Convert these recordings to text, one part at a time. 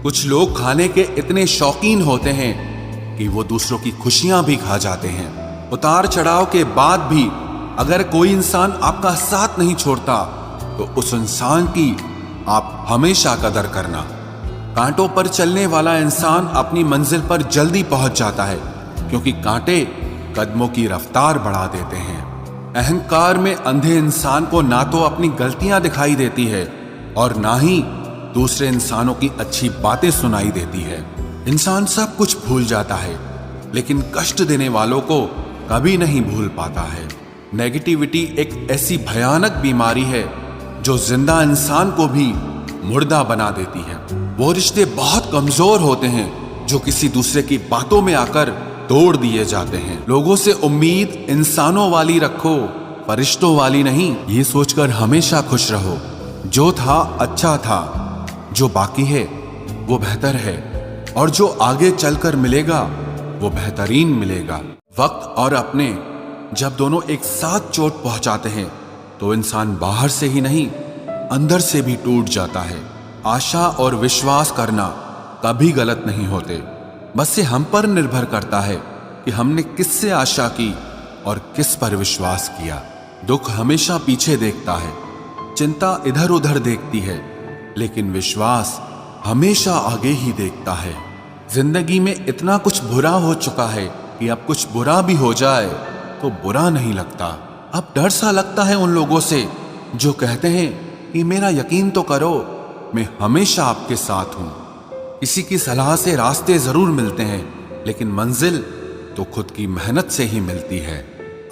कुछ लोग खाने के इतने शौकीन होते हैं कि वो दूसरों की खुशियां भी खा जाते हैं। उतार चढ़ाव के बाद भी अगर कोई इंसान आपका साथ नहीं छोड़ता तो उस इंसान की आप हमेशा कदर करना। कांटों पर चलने वाला इंसान अपनी मंजिल पर जल्दी पहुंच जाता है, क्योंकि कांटे कदमों की रफ्तार बढ़ा देते हैं। अहंकार में अंधे इंसान को ना तो अपनी गलतियां दिखाई देती है और ना ही दूसरे इंसानों की अच्छी बातें सुनाई देती है। इंसान सब कुछ भूल जाता है, लेकिन कष्ट देने वालों को कभी नहीं भूल पाता है। नेगेटिविटी एक ऐसी भयानक बीमारी है जो जिंदा इंसान को भी मुर्दा बना देती है। वो रिश्ते बहुत कमजोर होते हैं जो किसी दूसरे की बातों में आकर तोड़ दिए जाते हैं। लोगों से उम्मीद इंसानों वाली रखो, फरिश्तों वाली नहीं। ये सोचकर हमेशा खुश रहो, जो था अच्छा था, जो बाकी है वो बेहतर है, और जो आगे चलकर मिलेगा वो बेहतरीन मिलेगा। वक्त और अपने जब दोनों एक साथ चोट पहुंचाते हैं तो इंसान बाहर से ही नहीं अंदर से भी टूट जाता है। आशा और विश्वास करना कभी गलत नहीं होते, बस ये हम पर निर्भर करता है कि हमने किससे आशा की और किस पर विश्वास किया। दुख हमेशा पीछे देखता है, चिंता इधर उधर देखती है, लेकिन विश्वास हमेशा आगे ही देखता है। जिंदगी में इतना कुछ बुरा हो चुका है कि अब कुछ बुरा भी हो जाए तो बुरा नहीं लगता। अब डर सा लगता है उन लोगों से जो कहते हैं कि मेरा यकीन तो करो, मैं हमेशा आपके साथ हूं। किसी की सलाह से रास्ते जरूर मिलते हैं, लेकिन मंजिल तो खुद की मेहनत से ही मिलती है।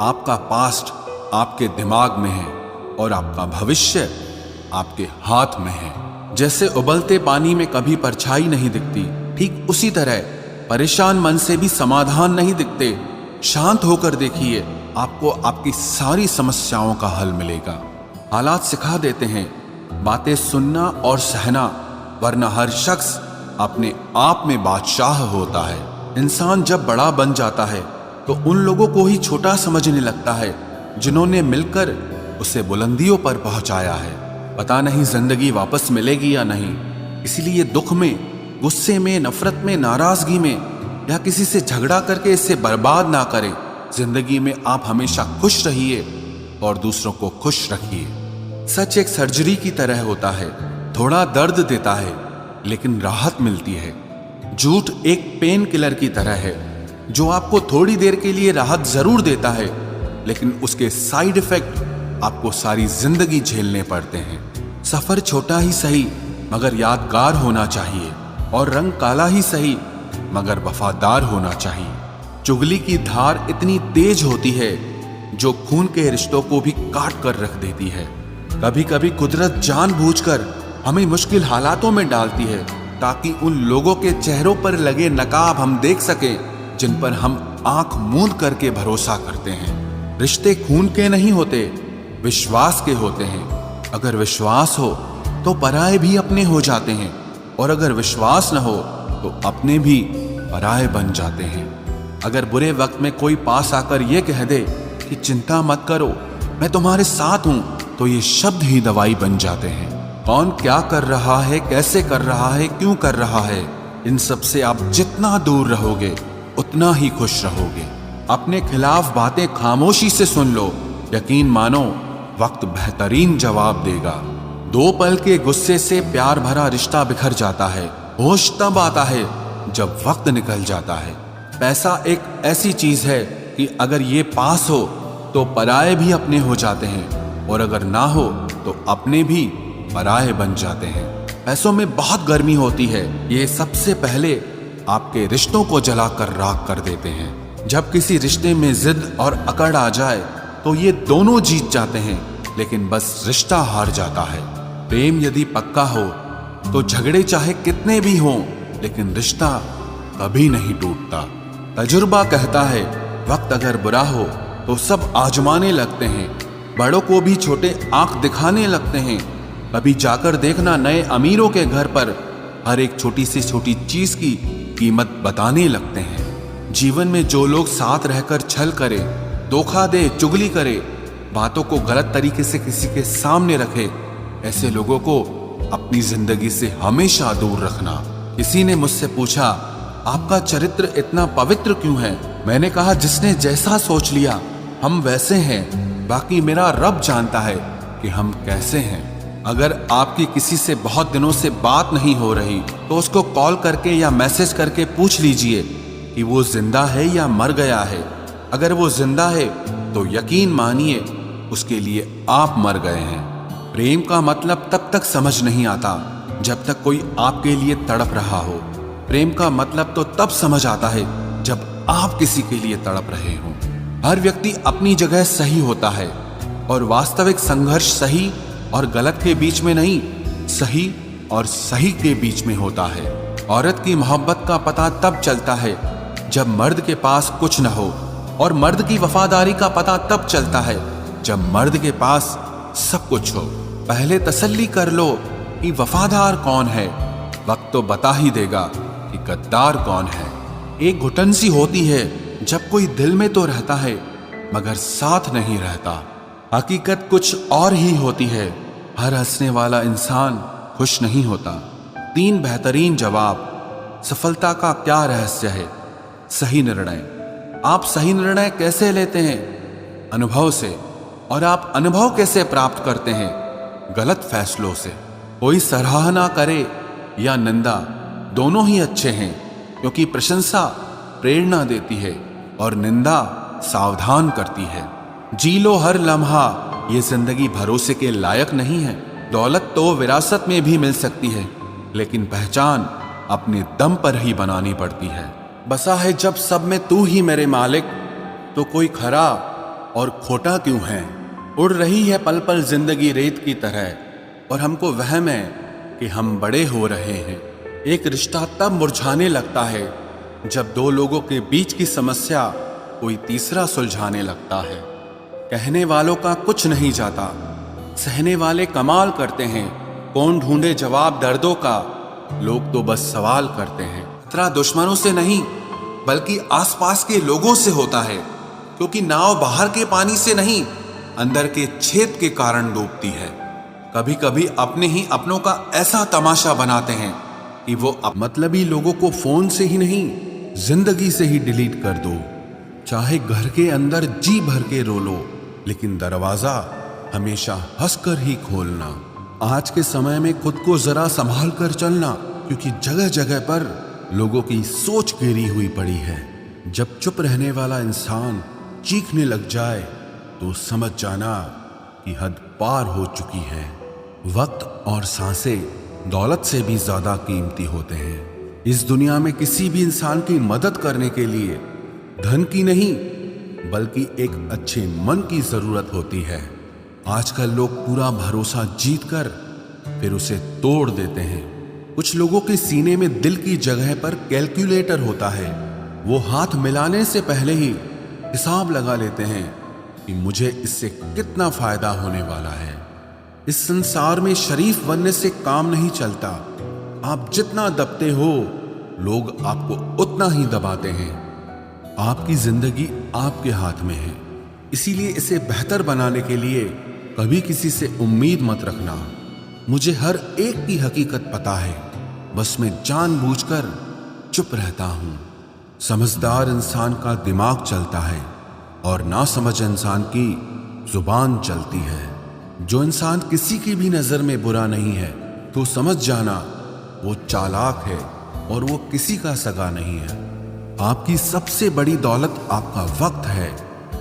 आपका पास्ट आपके दिमाग में है और आपका भविष्य आपके हाथ में है। जैसे उबलते पानी में कभी परछाई नहीं दिखती, ठीक उसी तरह परेशान मन से भी समाधान नहीं दिखते। शांत होकर देखिए, आपको आपकी सारी समस्याओं का हल मिलेगा। हालात सिखा देते हैं बातें सुनना और सहना, वरना हर शख्स अपने आप में बादशाह होता है। इंसान जब बड़ा बन जाता है तो उन लोगों को ही छोटा समझने लगता है जिन्होंने मिलकर उसे बुलंदियों पर पहुंचाया है। पता नहीं जिंदगी वापस मिलेगी या नहीं, इसीलिए दुख में, गुस्से में, नफरत में, नाराजगी में या किसी से झगड़ा करके इसे बर्बाद ना करें। जिंदगी में आप हमेशा खुश रहिए और दूसरों को खुश रखिए। सच एक सर्जरी की तरह होता है, थोड़ा दर्द देता है लेकिन राहत मिलती है। झूठ एक पेन किलर की तरह है जो आपको थोड़ी देर के लिए राहत जरूर देता है, लेकिन उसके साइड इफेक्ट आपको सारी जिंदगी झेलने पड़ते हैं। सफर छोटा ही सही मगर यादगार होना चाहिए, और रंग काला ही सही मगर वफादार होना चाहिए। चुगली की धार इतनी तेज होती है जो खून के रिश्तों को भी काट कर रख देती है। कभी कभी कुदरत जानबूझकर हमें मुश्किल हालातों में डालती है ताकि उन लोगों के चेहरों पर लगे नकाब हम देख सकें जिन पर हम आंख मूंद करके भरोसा करते हैं। रिश्ते खून के नहीं होते, विश्वास के होते हैं। अगर विश्वास हो तो पराये भी अपने हो जाते हैं, और अगर विश्वास न हो तो अपने भी पराये बन जाते हैं। अगर बुरे वक्त में कोई पास आकर यह कह दे कि चिंता मत करो, मैं तुम्हारे साथ हूं, तो ये शब्द ही दवाई बन जाते हैं। कौन क्या कर रहा है, कैसे कर रहा है, क्यों कर रहा है, इन सब से आप जितना दूर रहोगे उतना ही खुश रहोगे। अपने खिलाफ बातें खामोशी से सुन लो, यकीन मानो वक्त बेहतरीन जवाब देगा। दो पल के गुस्से से प्यार भरा रिश्ता बिखर जाता है। होश तब आता है जब वक्त निकल जाता है। पैसा एक ऐसी चीज है कि अगर ये पास हो तो पराये भी अपने हो जाते हैं, और अगर ना हो तो अपने भी पराये बन जाते हैं। पैसों में बहुत गर्मी होती है, ये सबसे पहले आपके रिश्तों को जलाकर राख कर देते हैं। जब किसी रिश्ते में जिद और अकड़ आ जाए तो ये दोनों जीत जाते हैं, लेकिन बस रिश्ता हार जाता है। प्रेम यदि पक्का हो तो झगड़े चाहे कितने भी हों, लेकिन रिश्ता कभी नहीं टूटता। तजुर्बा कहता है वक्त अगर बुरा हो तो सब आजमाने लगते हैं, बड़ों को भी छोटे आंख दिखाने लगते हैं। कभी जाकर देखना नए अमीरों के घर पर हर एक छोटी से छोटी चीज की कीमत बताने लगते हैं। जीवन में जो लोग साथ रहकर छल करे, धोखा दे, चुगली करे, बातों को गलत तरीके से किसी के सामने रखे, ऐसे लोगों को अपनी जिंदगी से हमेशा दूर रखना। किसी ने मुझसे पूछा, आपका चरित्र इतना पवित्र क्यों है? मैंने कहा, जिसने जैसा सोच लिया हम वैसे हैं, बाकी मेरा रब जानता है कि हम कैसे हैं। अगर आपकी किसी से बहुत दिनों से बात नहीं हो रही तो उसको कॉल करके या मैसेज करके पूछ लीजिए कि वो जिंदा है या मर गया है। अगर वो जिंदा है तो यकीन मानिए उसके लिए आप मर गए हैं। प्रेम का मतलब तब तक समझ नहीं आता जब तक कोई आपके लिए तड़प रहा हो। प्रेम का मतलब तो तब समझ आता है जब आप किसी के लिए तड़प रहे हो। हर व्यक्ति अपनी जगह सही होता है और वास्तविक संघर्ष सही और गलत के बीच में नहीं, सही और सही के बीच में होता है। औरत की मोहब्बत का पता तब चलता है जब मर्द के पास कुछ न हो, और मर्द की वफादारी का पता तब चलता है जब मर्द के पास सब कुछ हो। पहले तसल्ली कर लो कि वफादार कौन है, वक्त तो बता ही देगा कि गद्दार कौन है। एक घुटन सी होती है जब कोई दिल में तो रहता है मगर साथ नहीं रहता। हकीकत कुछ और ही होती है। हर हंसने वाला इंसान खुश नहीं होता। 3 बेहतरीन जवाब। सफलता का क्या रहस्य है? सही निर्णय। आप सही निर्णय कैसे लेते हैं? अनुभव से। और आप अनुभव कैसे प्राप्त करते हैं? गलत फैसलों से। कोई सराहना करे या निंदा, दोनों ही अच्छे हैं, क्योंकि प्रशंसा प्रेरणा देती है और निंदा सावधान करती है। जी लो हर लम्हा, ये जिंदगी भरोसे के लायक नहीं है। दौलत तो विरासत में भी मिल सकती है, लेकिन पहचान अपने दम पर ही बनानी पड़ती है। बसा है जब सब में तू ही मेरे मालिक, तो कोई खरा और खोटा क्यों है? उड़ रही है पल पल जिंदगी रेत की तरह, और हमको वहम है कि हम बड़े हो रहे हैं। एक रिश्ता तब मुरझाने लगता है जब 2 लोगों के बीच की समस्या कोई तीसरा सुलझाने लगता है। कहने वालों का कुछ नहीं जाता, सहने वाले कमाल करते हैं। कौन ढूंढे जवाब दर्दों का, लोग तो बस सवाल करते हैं। खतरा दुश्मनों से नहीं बल्कि आसपास के लोगों से होता है, क्योंकि नाव बाहर के पानी से नहीं, अंदर के छेद के कारण डूबती है। कभी कभी अपने ही अपनों का ऐसा तमाशा बनाते हैं कि वो मतलबी लोगों को फोन से ही नहीं, जिंदगी से ही डिलीट कर दो। चाहे घर के अंदर जी भर के रो लो, लेकिन दरवाजा हमेशा हंसकर ही खोलना। आज के समय में खुद को जरा संभाल कर चलना, क्योंकि जगह जगह पर लोगों की सोच गिरी हुई पड़ी है। जब चुप रहने वाला इंसान चीखने लग जाए तो समझ जाना कि हद पार हो चुकी है। वक्त और सांसें दौलत से भी ज्यादा कीमती होते हैं। इस दुनिया में किसी भी इंसान की मदद करने के लिए धन की नहीं बल्कि एक अच्छे मन की जरूरत होती है। आजकल लोग पूरा भरोसा जीतकर फिर उसे तोड़ देते हैं। कुछ लोगों के सीने में दिल की जगह पर कैलकुलेटर होता है। वो हाथ मिलाने से पहले ही हिसाब लगा लेते हैं कि मुझे इससे कितना फायदा होने वाला है। इस संसार में शरीफ बनने से काम नहीं चलता। आप जितना दबते हो, लोग आपको उतना ही दबाते हैं। आपकी जिंदगी आपके हाथ में है, इसीलिए इसे बेहतर बनाने के लिए कभी किसी से उम्मीद मत रखना। मुझे हर एक की हकीकत पता है, बस मैं जानबूझकर चुप रहता हूं। समझदार इंसान का दिमाग चलता है और नासमझ इंसान की जुबान चलती है। जो इंसान किसी की भी नजर में बुरा नहीं है तो समझ जाना वो चालाक है और वो किसी का सगा नहीं है। आपकी सबसे बड़ी दौलत आपका वक्त है।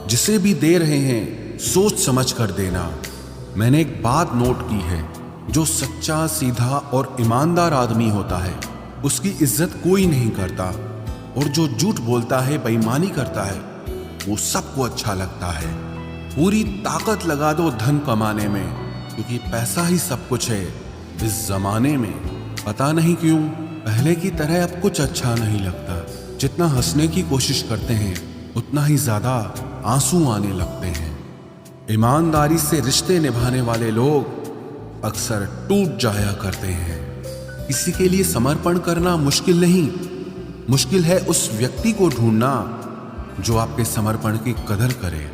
जिसे भी दे रहे हैं सोच समझ कर देना। मैंने एक बात नोट की है, जो सच्चा, सीधा और ईमानदार आदमी होता है उसकी इज्जत कोई नहीं करता, और जो झूठ बोलता है, बेईमानी करता है, वो सबको अच्छा लगता है। पूरी ताकत लगा दो धन कमाने में, क्योंकि पैसा ही सब कुछ है इस जमाने में। पता नहीं क्यों पहले की तरह अब कुछ अच्छा नहीं लगता। जितना हंसने की कोशिश करते हैं उतना ही ज्यादा आंसू आने लगते हैं। ईमानदारी से रिश्ते निभाने वाले लोग अक्सर टूट जाया करते हैं। किसी के लिए समर्पण करना मुश्किल नहीं, मुश्किल है उस व्यक्ति को ढूंढना जो आपके समर्पण की कदर करे।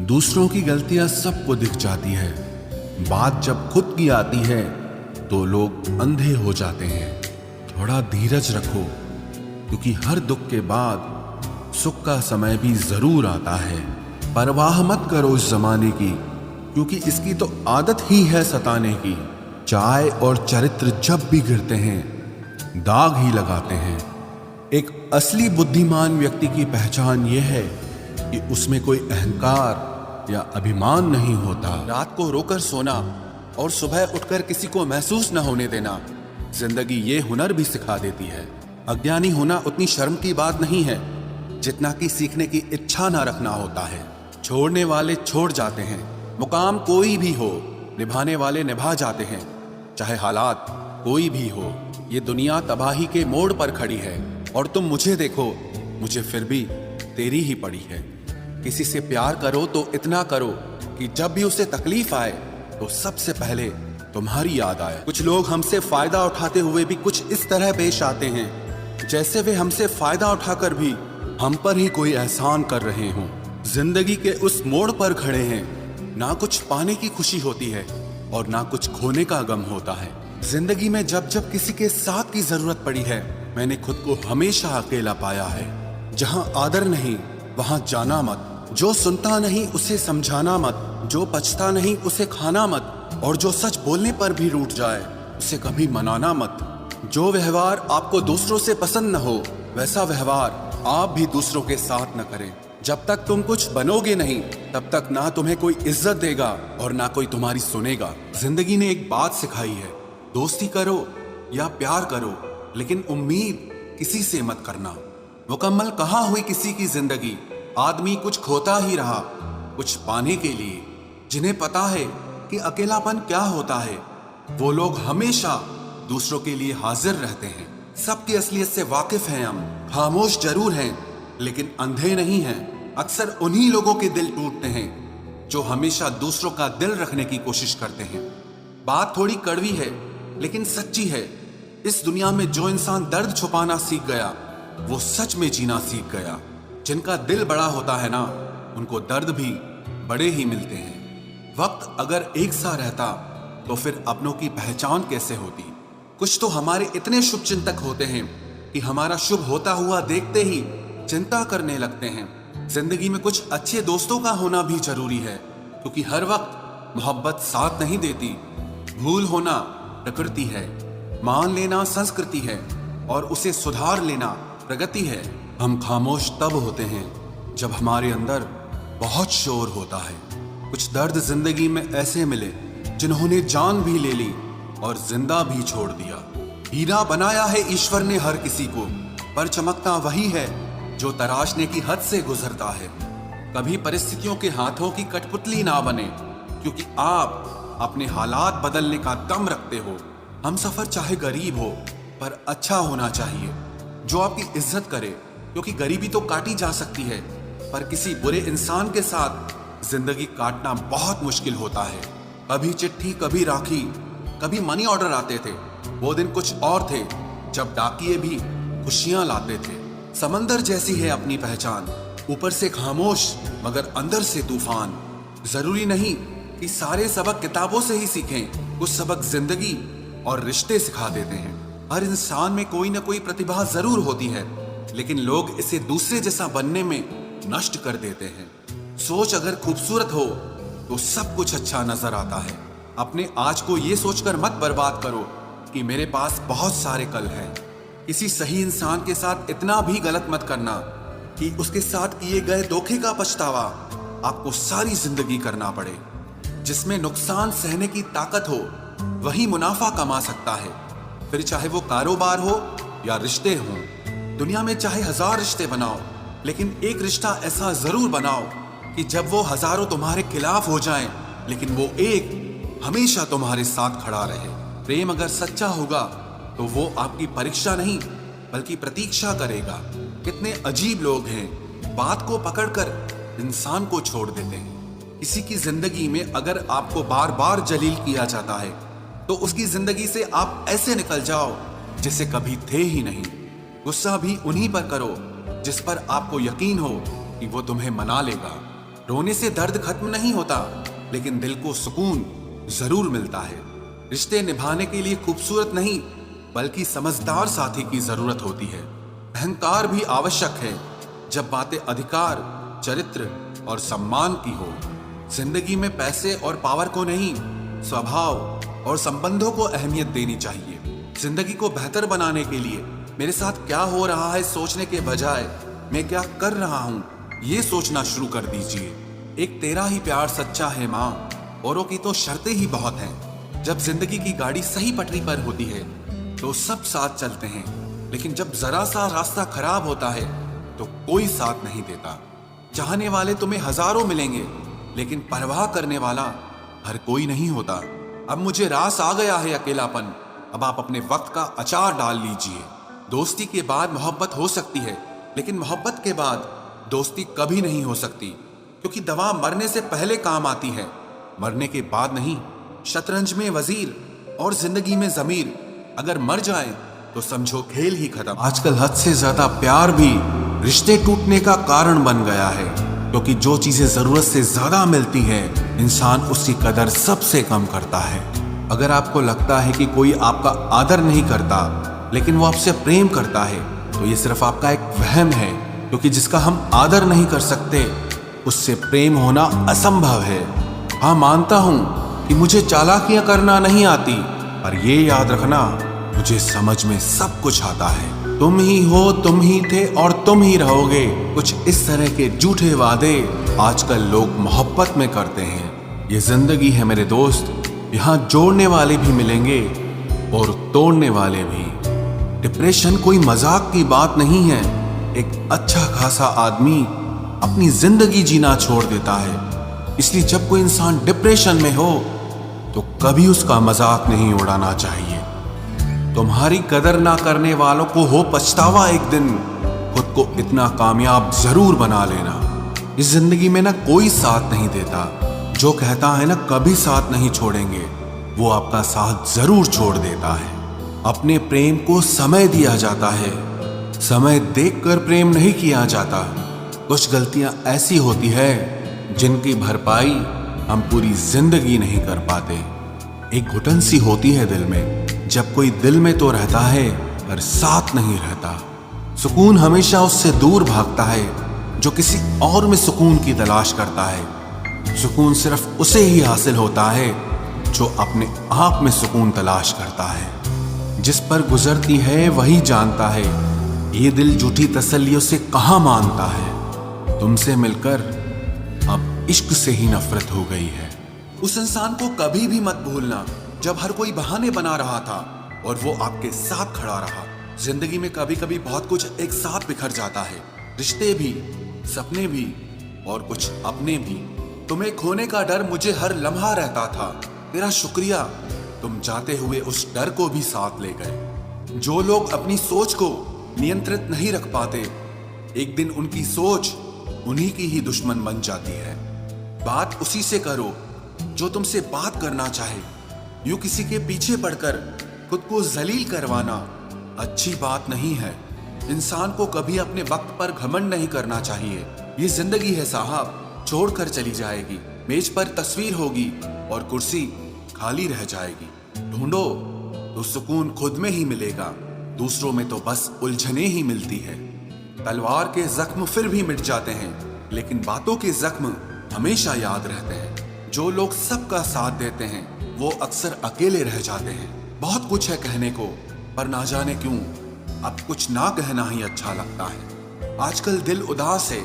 दूसरों की गलतियां सबको दिख जाती है, बात जब खुद की आती है तो लोग अंधे हो जाते हैं। थोड़ा धीरज रखो, क्योंकि हर दुख के बाद सुख का समय भी जरूर आता है। परवाह मत करो इस जमाने की, क्योंकि इसकी तो आदत ही है सताने की। चाय और चरित्र जब भी गिरते हैं दाग ही लगाते हैं। एक असली बुद्धिमान व्यक्ति की पहचान यह है कि उसमें कोई अहंकार या अभिमान नहीं होता। रात को रोकर सोना और सुबह उठकर किसी को महसूस न होने देना जिंदगी ये हुनर भी सिखा देती है। अज्ञानी होना उतनी शर्म की बात नहीं है जितना कि सीखने की इच्छा ना रखना होता है। छोड़ने वाले छोड़ जाते हैं, मुकाम कोई भी हो, निभाने वाले निभा जाते हैं, चाहे हालात कोई भी हो। ये दुनिया तबाही के मोड़ पर खड़ी है और तुम मुझे देखो, मुझे फिर भी तेरी ही पड़ी है। किसी से प्यार करो तो इतना करो कि जब भी उसे तकलीफ आए तो सबसे पहले तुम्हारी याद आए। कुछ लोग हमसे फायदा उठाते हुए भी कुछ इस तरह पेश आते हैं जैसे वे हमसे फायदा उठाकर भी हम पर ही कोई एहसान कर रहे हों। जिंदगी के उस मोड़ पर खड़े हैं, ना कुछ पाने की खुशी होती है और ना कुछ खोने का गम होता है। जिंदगी में जब जब किसी के साथ की जरूरत पड़ी है, मैंने खुद को हमेशा अकेला पाया है। जहां आदर नहीं वहां जाना मत, जो सुनता नहीं उसे समझाना मत, जो पछता नहीं उसे खाना मत, और जो सच बोलने पर भी रूठ जाए उसे कभी मनाना मत। जो व्यवहार आपको दूसरों से पसंद न हो वैसा व्यवहार आप भी दूसरों के साथ न करें। जब तक तुम कुछ बनोगे नहीं तब तक ना तुम्हें कोई इज्जत देगा और ना कोई तुम्हारी सुनेगा। जिंदगी ने एक बात सिखाई है, दोस्ती करो या प्यार करो, लेकिन उम्मीद किसी से मत करना। मुकम्मल कहाँ हुई किसी की जिंदगी, आदमी कुछ खोता ही रहा कुछ पाने के लिए। जिन्हें पता है कि अकेलापन क्या होता है, वो लोग हमेशा दूसरों के लिए हाजिर रहते हैं। सबकी असलियत से वाकिफ हैं हम, खामोश जरूर हैं लेकिन अंधे नहीं हैं। अक्सर उन्हीं लोगों के दिल टूटते हैं जो हमेशा दूसरों का दिल रखने की कोशिश करते हैं। बात थोड़ी कड़वी है लेकिन सच्ची है। इस दुनिया में जो इंसान दर्द छुपाना सीख गया वो सच में जीना सीख गया। जिनका दिल बड़ा होता है ना, उनको दर्द भी बड़े ही मिलते हैं। वक्त अगर एक सा रहता तो फिर अपनों की पहचान कैसे होती। कुछ तो हमारे इतने शुभ चिंतक होते हैं कि हमारा शुभ होता हुआ देखते ही चिंता करने लगते हैं। जिंदगी में कुछ अच्छे दोस्तों का होना भी जरूरी है, क्योंकि हर वक्त मोहब्बत साथ नहीं देती। भूल होना प्रकृति है, मान लेना संस्कृति है और उसे सुधार लेना प्रगति है। हम खामोश तब होते हैं जब हमारे अंदर बहुत शोर होता है। कुछ दर्द जिंदगी में ऐसे मिले जिन्होंने जान भी ले ली और जिंदा भी छोड़ दिया। हीरा बनाया है ईश्वर ने हर किसी को, पर चमकता वही है जो तराशने की हद से गुजरता है। कभी परिस्थितियों के हाथों की कठपुतली ना बने, क्योंकि आप अपने हालात बदलने का दम रखते हो। हम सफर चाहे गरीब हो पर अच्छा होना चाहिए, जो आपकी इज्जत करे, क्योंकि गरीबी तो काटी जा सकती है पर किसी बुरे इंसान के साथ जिंदगी काटना बहुत मुश्किल होता है। कभी चिट्ठी, कभी राखी, कभी मनी ऑर्डर आते थे। वो दिन कुछ और थे जब डाकिये भी खुशियां लाते थे। समंदर जैसी है अपनी पहचान, ऊपर से खामोश मगर अंदर से तूफान। जरूरी नहीं कि सारे सबक किताबों से ही सीखें, कुछ सबक जिंदगी और रिश्ते सिखा देते हैं। हर इंसान में कोई ना कोई प्रतिभा जरूर होती है, लेकिन लोग इसे दूसरे जैसा बनने में नष्ट कर देते हैं। सोच अगर खूबसूरत हो तो सब कुछ अच्छा नजर आता है। अपने आज को ये सोचकर मत बर्बाद करो कि मेरे पास बहुत सारे कल हैं। किसी सही इंसान के साथ इतना भी गलत मत करना कि उसके साथ किए गए धोखे का पछतावा आपको सारी जिंदगी करना पड़े। जिसमें नुकसान सहने की ताकत हो वही मुनाफा कमा सकता है, फिर चाहे वो कारोबार हो या रिश्ते हों। दुनिया में चाहे 1000 रिश्ते बनाओ, लेकिन एक रिश्ता ऐसा जरूर बनाओ कि जब वो हजारों तुम्हारे खिलाफ हो जाएं, लेकिन वो एक हमेशा तुम्हारे साथ खड़ा रहे। प्रेम अगर सच्चा होगा तो वो आपकी परीक्षा नहीं बल्कि प्रतीक्षा करेगा। कितने अजीब लोग हैं, बात को पकड़कर इंसान को छोड़ देते हैं। किसी की जिंदगी में अगर आपको बार बार जलील किया जाता है तो उसकी जिंदगी से आप ऐसे निकल जाओ जैसे कभी थे ही नहीं। गुस्सा भी उन्हीं पर करो जिस पर आपको यकीन हो कि वो तुम्हें मना लेगा। रोने से दर्द खत्म नहीं होता, लेकिन दिल को सुकून जरूर मिलता है। रिश्ते निभाने के लिए खूबसूरत नहीं बल्कि समझदार साथी की जरूरत होती है। अहंकार भी आवश्यक है जब बातें अधिकार, चरित्र और सम्मान की हो। जिंदगी में पैसे और पावर को नहीं, स्वभाव और संबंधों को अहमियत देनी चाहिए। जिंदगी को बेहतर बनाने के लिए मेरे साथ क्या हो रहा है सोचने के बजाय मैं क्या कर रहा हूं ये सोचना शुरू कर दीजिए। एक तेरा ही प्यार सच्चा है माँ, औरों की तो शर्तें ही बहुत हैं। जब जिंदगी की गाड़ी सही पटरी पर होती है तो सब साथ चलते हैं, लेकिन जब जरा सा रास्ता खराब होता है तो कोई साथ नहीं देता। चाहने वाले तुम्हें हजारों मिलेंगे, लेकिन परवाह करने वाला हर कोई नहीं होता। अब मुझे रास आ गया है अकेलापन, अब आप अपने वक्त का अचार डाल लीजिए। दोस्ती के बाद मोहब्बत हो सकती है, लेकिन मोहब्बत के बाद दोस्ती कभी नहीं हो सकती, क्योंकि दवा मरने से पहले काम आती है, मरने के बाद नहीं। शतरंज में वजीर और जिंदगी में जमीर अगर मर जाए तो समझो खेल ही खत्म। आजकल हद से ज्यादा प्यार भी रिश्ते टूटने का कारण बन गया है, क्योंकि जो चीजें जरूरत से ज्यादा मिलती है इंसान उसकी कदर सबसे कम करता है। अगर आपको लगता है कि कोई आपका आदर नहीं करता लेकिन वो आपसे प्रेम करता है तो ये सिर्फ आपका एक वहम है, क्योंकि जिसका हम आदर नहीं कर सकते उससे प्रेम होना असंभव है। हाँ, मानता हूं कि मुझे चालाकियां करना नहीं आती, पर ये याद रखना मुझे समझ में सब कुछ आता है। तुम ही हो, तुम ही थे और तुम ही रहोगे, कुछ इस तरह के झूठे वादे आजकल लोग मोहब्बत में करते हैं। ये जिंदगी है मेरे दोस्त, यहाँ जोड़ने वाले भी मिलेंगे और तोड़ने वाले भी। डिप्रेशन कोई मजाक की बात नहीं है। एक अच्छा खासा आदमी अपनी जिंदगी जीना छोड़ देता है, इसलिए जब कोई इंसान डिप्रेशन में हो तो कभी उसका मजाक नहीं उड़ाना चाहिए। तुम्हारी कदर ना करने वालों को हो पछतावा एक दिन, खुद को इतना कामयाब जरूर बना लेना। इस जिंदगी में ना कोई साथ नहीं देता, जो कहता है ना कभी साथ नहीं छोड़ेंगे, वो आपका साथ जरूर छोड़ देता है। अपने प्रेम को समय दिया जाता है, समय देखकर प्रेम नहीं किया जाता। कुछ गलतियां ऐसी होती है जिनकी भरपाई हम पूरी जिंदगी नहीं कर पाते। एक घुटन सी होती है दिल में, जब कोई दिल में तो रहता है पर साथ नहीं रहता। सुकून हमेशा उससे दूर भागता है जो किसी और में सुकून की तलाश करता है। सुकून सिर्फ उसे ही हासिल होता है जो अपने आप में सुकून तलाश करता है। जिस पर गुजरती है वही जानता है, ये दिल झूठी तसल्लियों से कहाँ मानता है। तुमसे मिलकर अब इश्क से ही नफरत हो गई है। उस इंसान को कभी भी मत भूलना जब हर कोई बहाने बना रहा था और वो आपके साथ खड़ा रहा। जिंदगी में कभी कभी बहुत कुछ एक साथ बिखर जाता है, रिश्ते भी, सपने भी और कुछ अपने भी। तुम्हें खोने का डर मुझे हर लम्हा रहता था, तेरा शुक्रिया, तुम जाते हुए उस डर को भी साथ ले गए। जो लोग अपनी सोच को नियंत्रित नहीं रख पाते, एक दिन उनकी सोच उन्हीं की ही दुश्मन बन जाती है। बात उसी से करो जो तुमसे बात करना चाहे। यूं किसी के पीछे पड़कर खुद को जलील करवाना अच्छी बात नहीं है। इंसान को कभी अपने वक्त पर घमंड नहीं करना चाहिए। ये जिंदगी है साहब, छोड़कर चली जाएगी। मेज पर तस्वीर होगी और कुर्सी खाली रह जाएगी। ढूंढो तो सुकून खुद में ही मिलेगा, दूसरों में तो बस उलझने ही मिलती है। तलवार के जख्म फिर भी मिट जाते हैं, लेकिन बातों के जख्म हमेशा याद रहते हैं। जो लोग सबका साथ देते हैं वो अक्सर अकेले रह जाते हैं। बहुत कुछ है कहने को, पर ना जाने क्यों अब कुछ ना कहना ही अच्छा लगता है। आजकल दिल उदास है,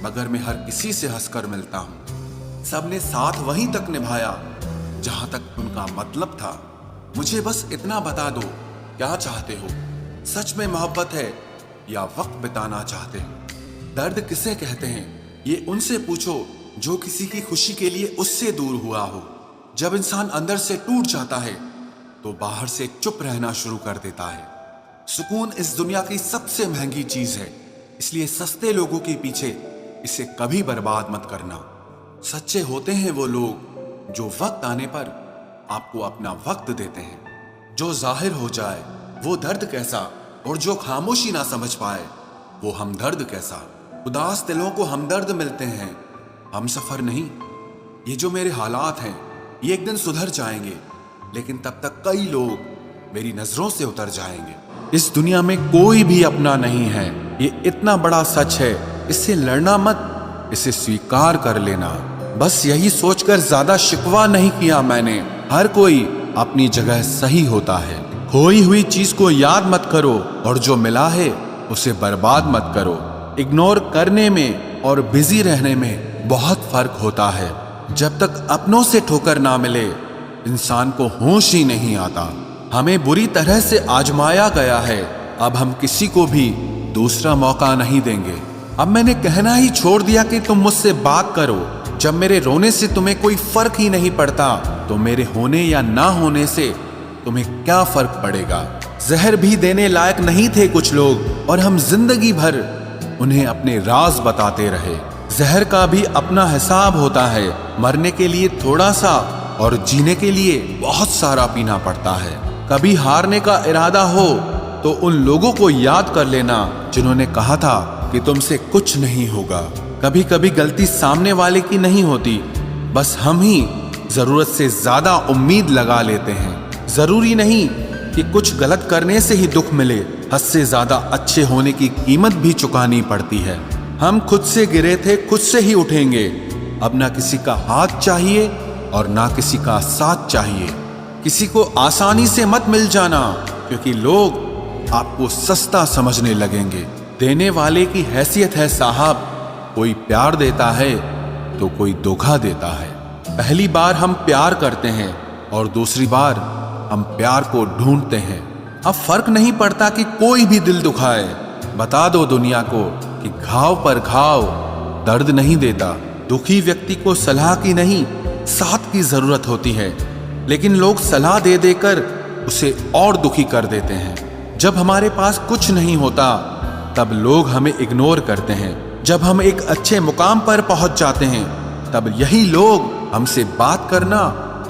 मगर मैं हर किसी से हंसकर मिलता हूँ। सबने साथ वहीं तक निभाया जहां तक उनका मतलब था। मुझे बस इतना बता दो, क्या चाहते हो? सच में मोहब्बत है या वक्त बिताना चाहते हो? दर्द किसे कहते हैं ये उनसे पूछो जो किसी की खुशी के लिए उससे दूर हुआ हो। जब इंसान अंदर से टूट जाता है तो बाहर से चुप रहना शुरू कर देता है। सुकून इस दुनिया की सबसे महंगी चीज है, इसलिए सस्ते लोगों के पीछे इसे कभी बर्बाद मत करना। सच्चे होते हैं वो लोग जो वक्त आने पर आपको अपना वक्त देते हैं। जो जाहिर हो जाए वो दर्द कैसा, और जो खामोशी ना समझ पाए वो हमदर्द कैसा। उदास दिलों को हमदर्द मिलते हैं, हम सफर नहीं। ये जो मेरे हालात हैं ये एक दिन सुधर जाएंगे, लेकिन तब तक कई लोग मेरी नजरों से उतर जाएंगे। इस दुनिया में कोई भी अपना नहीं है, ये इतना बड़ा सच है। इससे लड़ना मत, इसे स्वीकार कर लेना। बस यही सोचकर ज्यादा शिकवा नहीं किया मैंने। हर कोई अपनी जगह सही होता है। खोई हुई चीज को याद मत करो और जो मिला है उसे बर्बाद मत करो। इग्नोर करने में और बिजी रहने में बहुत फर्क होता है। जब तक अपनों से ठोकर ना मिले इंसान को होश ही नहीं आता। हमें बुरी तरह से आजमाया गया है, अब हम किसी को भी दूसरा मौका नहीं देंगे। अब मैंने कहना ही छोड़ दिया कि तुम मुझसे बात करो। जब मेरे रोने से तुम्हें कोई फर्क ही नहीं पड़ता तो मेरे होने या ना होने से तुम्हें क्या फर्क पड़ेगा। जहर भी देने लायक नहीं थे कुछ लोग और हम जिंदगी भर उन्हें अपने राज बताते रहे। जहर का भी अपना हिसाब होता है। मरने के लिए थोड़ा सा और जीने के लिए बहुत सारा पीना पड़ता है। कभी हारने का इरादा हो तो उन लोगों को याद कर लेना जिन्होंने कहा था कि तुमसे कुछ नहीं होगा। कभी कभी गलती सामने वाले की नहीं होती, बस हम ही जरूरत से ज्यादा उम्मीद लगा लेते हैं। जरूरी नहीं कि कुछ गलत करने से ही दुख मिले, हद से ज्यादा अच्छे होने की कीमत भी चुकानी पड़ती है। हम खुद से गिरे थे, खुद से ही उठेंगे। अब ना किसी का हाथ चाहिए और ना किसी का साथ चाहिए। किसी को आसानी से मत मिल जाना, क्योंकि लोग आपको सस्ता समझने लगेंगे। देने वाले की हैसियत है साहब, कोई प्यार देता है तो कोई धोखा देता है। पहली बार हम प्यार करते हैं और दूसरी बार हम प्यार को ढूंढते हैं। अब फर्क नहीं पड़ता कि कोई भी दिल दुखाए। बता दो दुनिया को कि घाव पर घाव दर्द नहीं देता। दुखी व्यक्ति को सलाह की नहीं, साथ की जरूरत होती है, लेकिन लोग सलाह दे देकर उसे और दुखी कर देते हैं। जब हमारे पास कुछ नहीं होता तब लोग हमें इग्नोर करते हैं। जब हम एक अच्छे मुकाम पर पहुंच जाते हैं तब यही लोग हमसे बात करना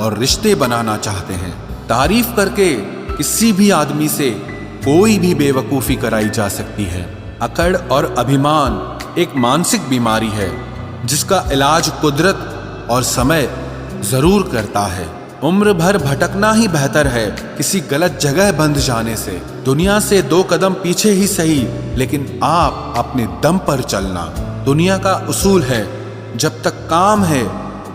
और रिश्ते बनाना चाहते हैं। तारीफ करके किसी भी आदमी से कोई भी बेवकूफी कराई जा सकती है। अकड़ और अभिमान एक मानसिक बीमारी है जिसका इलाज कुदरत और समय जरूर करता है। उम्र भर भटकना ही बेहतर है किसी गलत जगह बंध जाने से। दुनिया से 2 कदम पीछे ही सही, लेकिन आप अपने दम पर चलना। दुनिया का उसूल है, जब तक काम है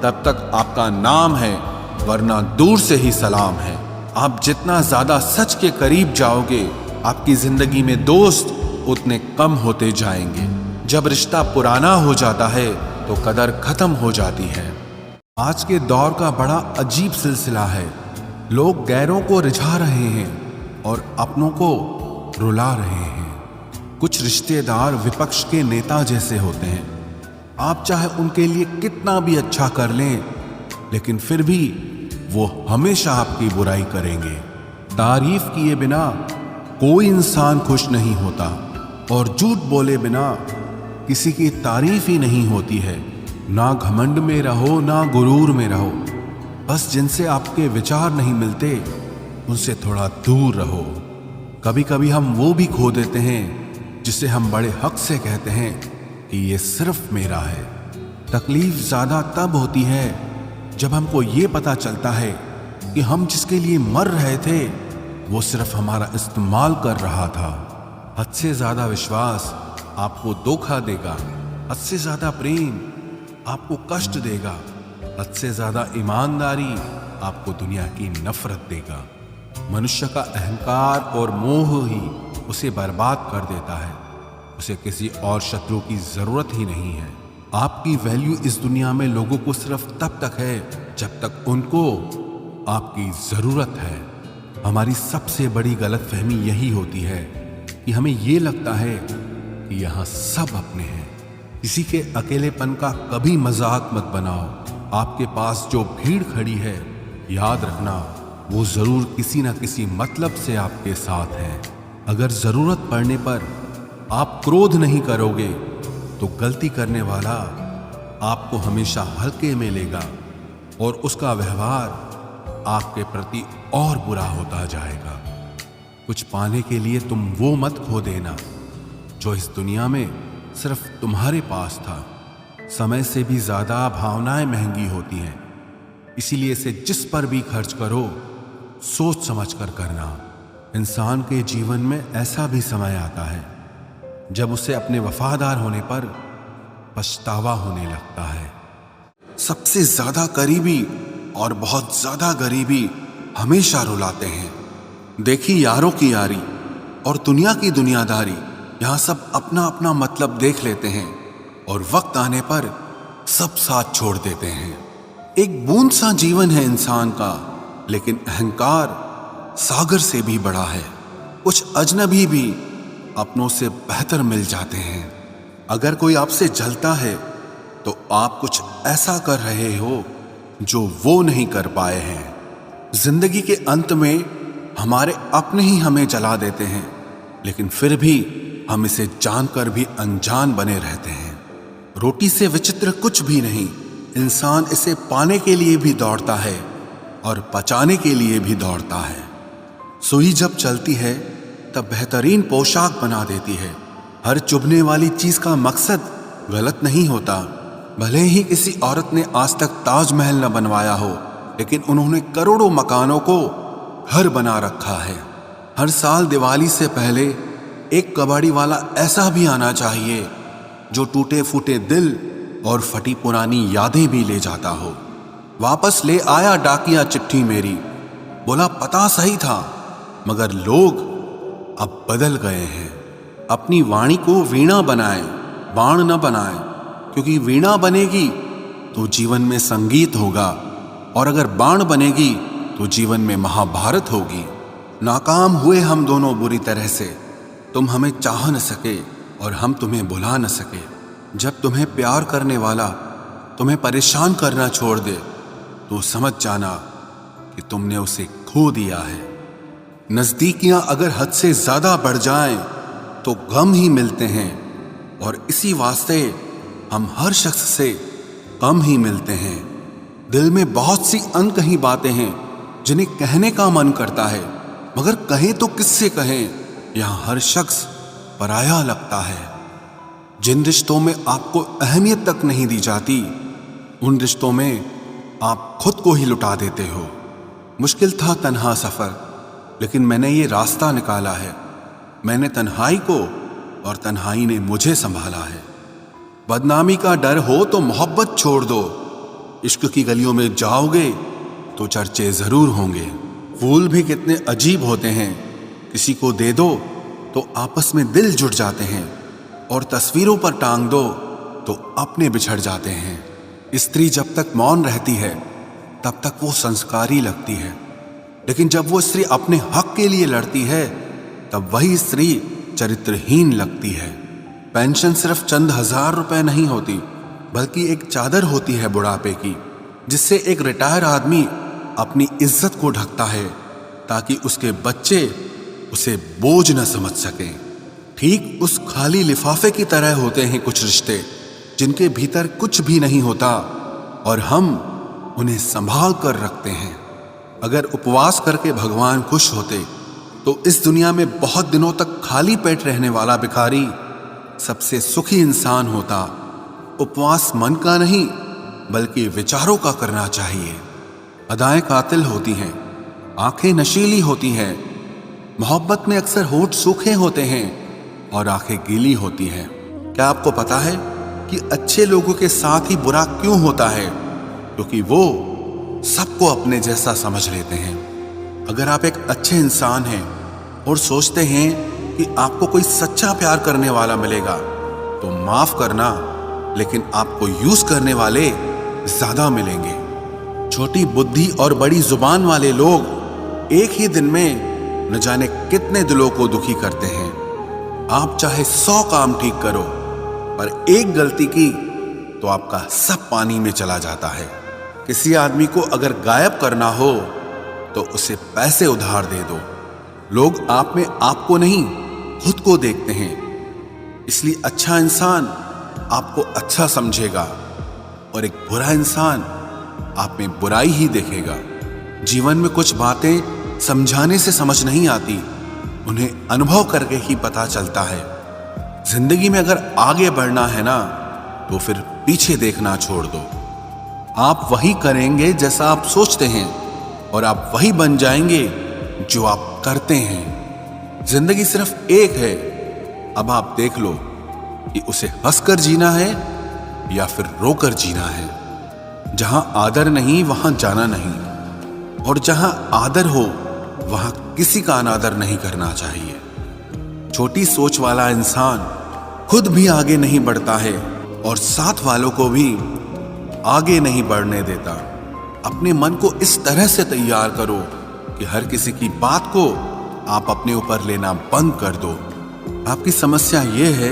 तब तक आपका नाम है, वरना दूर से ही सलाम है। आप जितना ज्यादा सच के करीब जाओगे, आपकी जिंदगी में दोस्त उतने कम होते जाएंगे। जब रिश्ता पुराना हो जाता है तो कदर खत्म हो जाती है। आज के दौर का बड़ा अजीब सिलसिला है। लोग गैरों को रिझा रहे हैं और अपनों को रुला रहे हैं। कुछ रिश्तेदार विपक्ष के नेता जैसे होते हैं। आप चाहे उनके लिए कितना भी अच्छा कर लें, लेकिन फिर भी वो हमेशा आपकी बुराई करेंगे। तारीफ किए बिना कोई इंसान खुश नहीं होता और झूठ बोले बिना किसी की तारीफ ही नहीं होती है। ना घमंड में रहो ना गुरूर में रहो। बस जिनसे आपके विचार नहीं मिलते उनसे थोड़ा दूर रहो। कभी कभी हम वो भी खो देते हैं जिसे हम बड़े हक से कहते हैं कि ये सिर्फ मेरा है। तकलीफ ज्यादा तब होती है जब हमको ये पता चलता है कि हम जिसके लिए मर रहे थे वो सिर्फ हमारा इस्तेमाल कर रहा था। हद से ज्यादा विश्वास आपको धोखा देगा। हद से ज्यादा प्रेम आपको कष्ट देगा। हद से ज्यादा ईमानदारी आपको दुनिया की नफरत देगा। मनुष्य का अहंकार और मोह ही उसे बर्बाद कर देता है। उसे किसी और शत्रु की जरूरत ही नहीं है। आपकी वैल्यू इस दुनिया में लोगों को सिर्फ तब तक है जब तक उनको आपकी जरूरत है। हमारी सबसे बड़ी गलतफहमी यही होती है कि हमें ये लगता है कि यहाँ सब अपने हैं। किसी के अकेलेपन का कभी मजाक मत बनाओ। आपके पास जो भीड़ खड़ी है, याद रखना वो जरूर किसी ना किसी मतलब से आपके साथ है। अगर जरूरत पड़ने पर आप क्रोध नहीं करोगे तो गलती करने वाला आपको हमेशा हल्के में लेगा और उसका व्यवहार आपके प्रति और बुरा होता जाएगा। कुछ पाने के लिए तुम वो मत खो देना जो इस दुनिया में सिर्फ तुम्हारे पास था। समय से भी ज्यादा भावनाएं महंगी होती हैं, इसीलिए इसे जिस पर भी खर्च करो सोच समझ कर करना। इंसान के जीवन में ऐसा भी समय आता है जब उसे अपने वफादार होने पर पछतावा होने लगता है। सबसे ज्यादा करीबी और बहुत ज्यादा गरीबी हमेशा रुलाते हैं। देखी यारों की यारी और दुनिया की दुनियादारी, यहाँ सब अपना अपना मतलब देख लेते हैं और वक्त आने पर सब साथ छोड़ देते हैं। एक बूंद सा जीवन है इंसान का, लेकिन अहंकार सागर से भी बड़ा है। कुछ अजनबी भी अपनों से बेहतर मिल जाते हैं। अगर कोई आपसे जलता है तो आप कुछ ऐसा कर रहे हो जो वो नहीं कर पाए हैं। जिंदगी के अंत में हमारे अपने ही हमें जला देते हैं, लेकिन फिर भी हम इसे जानकर भी अनजान बने रहते हैं। रोटी से विचित्र कुछ भी नहीं, इंसान इसे पाने के लिए भी दौड़ता है और पचाने के लिए भी दौड़ता है। सुई जब चलती है तब बेहतरीन पोशाक बना देती है। हर चुभने वाली चीज का मकसद गलत नहीं होता। भले ही किसी औरत ने आज तक ताजमहल न बनवाया हो, लेकिन उन्होंने करोड़ों मकानों को घर बना रखा है। हर साल दिवाली से पहले एक कबाड़ी वाला ऐसा भी आना चाहिए जो टूटे फूटे दिल और फटी पुरानी यादें भी ले जाता हो। वापस ले आया डाकिया चिट्ठी मेरी, बोला पता सही था मगर लोग अब बदल गए हैं। अपनी वाणी को वीणा बनाए, बाण न बनाए, क्योंकि वीणा बनेगी तो जीवन में संगीत होगा और अगर बाण बनेगी तो जीवन में महाभारत होगी। नाकाम हुए हम दोनों बुरी तरह से, तुम हमें चाह न सके और हम तुम्हें भुला न सके। जब तुम्हें प्यार करने वाला तुम्हें परेशान करना छोड़ दे तो समझ जाना कि तुमने उसे खो दिया है। नजदीकियां अगर हद से ज्यादा बढ़ जाएं तो गम ही मिलते हैं, और इसी वास्ते हम हर शख्स से कम ही मिलते हैं। दिल में बहुत सी अनकही बातें हैं जिन्हें कहने का मन करता है, मगर कहें तो किससे कहें, यहां हर शख्स पराया लगता है। जिन रिश्तों में आपको अहमियत तक नहीं दी जाती, उन रिश्तों में आप खुद को ही लुटा देते हो। मुश्किल था तन्हा सफर, लेकिन मैंने ये रास्ता निकाला है। मैंने तन्हाई को और तन्हाई ने मुझे संभाला है। बदनामी का डर हो तो मोहब्बत छोड़ दो, इश्क की गलियों में जाओगे तो चर्चे जरूर होंगे। फूल भी कितने अजीब होते हैं, किसी को दे दो तो आपस में दिल जुट जाते हैं, और तस्वीरों पर टांग दो तो अपने बिछड़ जाते हैं। स्त्री जब तक मौन रहती है तब तक वो संस्कारी लगती है, लेकिन जब वो स्त्री अपने हक के लिए लड़ती है तब वही स्त्री चरित्रहीन लगती है। पेंशन सिर्फ चंद हजार रुपए नहीं होती, बल्कि एक चादर होती है बुढ़ापे की, जिससे एक रिटायर आदमी अपनी इज्जत को ढकता है ताकि उसके बच्चे उसे बोझ न समझ सकें। ठीक उस खाली लिफाफे की तरह होते हैं कुछ रिश्ते जिनके भीतर कुछ भी नहीं होता और हम उन्हें संभाल कर रखते हैं। अगर उपवास करके भगवान खुश होते तो इस दुनिया में बहुत दिनों तक खाली पेट रहने वाला भिखारी सबसे सुखी इंसान होता। उपवास मन का नहीं बल्कि विचारों का करना चाहिए। अदाएं कातिल होती हैं, आंखें नशीली होती हैं। मोहब्बत में अक्सर होठ सूखे होते हैं और आंखें गीली होती हैं। क्या आपको पता है कि अच्छे लोगों के साथ ही बुरा क्यों होता है? क्योंकि वो सबको अपने जैसा समझ लेते हैं। अगर आप एक अच्छे इंसान हैं और सोचते हैं कि आपको कोई सच्चा प्यार करने वाला मिलेगा तो माफ करना, लेकिन आपको यूज करने वाले ज्यादा मिलेंगे। छोटी बुद्धि और बड़ी जुबान वाले लोग एक ही दिन में न जाने कितने दिलों को दुखी करते हैं। आप चाहे 100 काम ठीक करो, पर एक गलती की तो आपका सब पानी में चला जाता है। किसी आदमी को अगर गायब करना हो तो उसे पैसे उधार दे दो। लोग आप में आपको नहीं खुद को देखते हैं, इसलिए अच्छा इंसान आपको अच्छा समझेगा और एक बुरा इंसान आप में बुराई ही देखेगा। जीवन में कुछ बातें समझाने से समझ नहीं आती, उन्हें अनुभव करके ही पता चलता है। जिंदगी में अगर आगे बढ़ना है ना तो फिर पीछे देखना छोड़ दो। आप वही करेंगे जैसा आप सोचते हैं और आप वही बन जाएंगे जो आप करते हैं। जिंदगी सिर्फ एक है, अब आप देख लो कि उसे हंसकर जीना है या फिर रोकर जीना है। जहां आदर नहीं वहां जाना नहीं, और जहां आदर हो वहां किसी का अनादर नहीं करना चाहिए। छोटी सोच वाला इंसान खुद भी आगे नहीं बढ़ता है और साथ वालों को भी आगे नहीं बढ़ने देता। अपने मन को इस तरह से तैयार करो कि हर किसी की बात को आप अपने ऊपर लेना बंद कर दो। आपकी समस्या यह है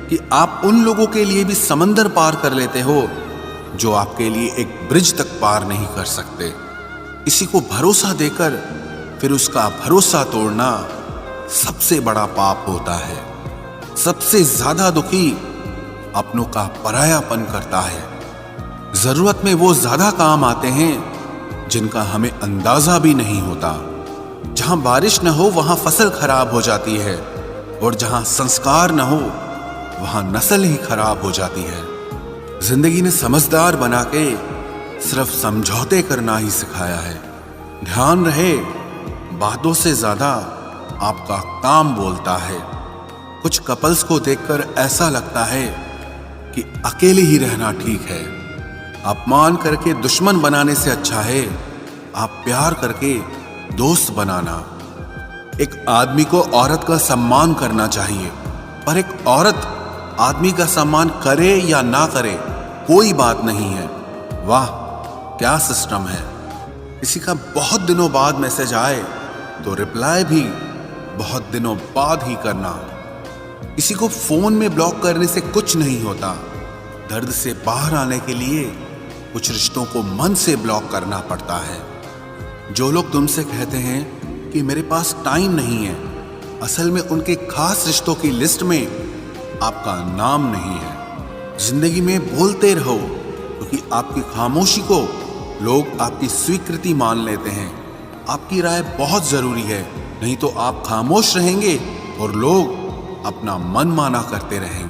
कि आप उन लोगों के लिए भी समंदर पार कर लेते हो जो आपके लिए एक ब्रिज तक पार नहीं कर सकते। किसी को भरोसा देकर फिर उसका भरोसा तोड़ना सबसे बड़ा पाप होता है। सबसे ज्यादा दुखी अपनों का परायापन करता है। जरूरत में वो ज्यादा काम आते हैं जिनका हमें अंदाजा भी नहीं होता। जहां बारिश न हो वहां फसल खराब हो जाती है, और जहां संस्कार न हो वहां नस्ल ही खराब हो जाती है। जिंदगी ने समझदार बना के सिर्फ समझौते करना ही सिखाया है। ध्यान रहे, बातों से ज्यादा आपका काम बोलता है। कुछ कपल्स को देखकर ऐसा लगता है कि अकेले ही रहना ठीक है। अपमान करके दुश्मन बनाने से अच्छा है आप प्यार करके दोस्त बनाना। एक आदमी को औरत का सम्मान करना चाहिए, पर एक औरत आदमी का सम्मान करे या ना करे कोई बात नहीं है। वाह क्या सिस्टम है। किसी का बहुत दिनों बाद मैसेज आए तो रिप्लाई भी बहुत दिनों बाद ही करना। किसी को फोन में ब्लॉक करने से कुछ नहीं होता। दर्द से बाहर आने के लिए कुछ रिश्तों को मन से ब्लॉक करना पड़ता है। जो लोग तुमसे कहते हैं कि मेरे पास टाइम नहीं है, असल में उनके खास रिश्तों की लिस्ट में आपका नाम नहीं है। जिंदगी में बोलते रहो, क्योंकि आपकी खामोशी को लोग आपकी स्वीकृति मान लेते हैं। आपकी राय बहुत जरूरी है, नहीं तो आप खामोश रहेंगे और लोग अपना मन माना करते रहेंगे।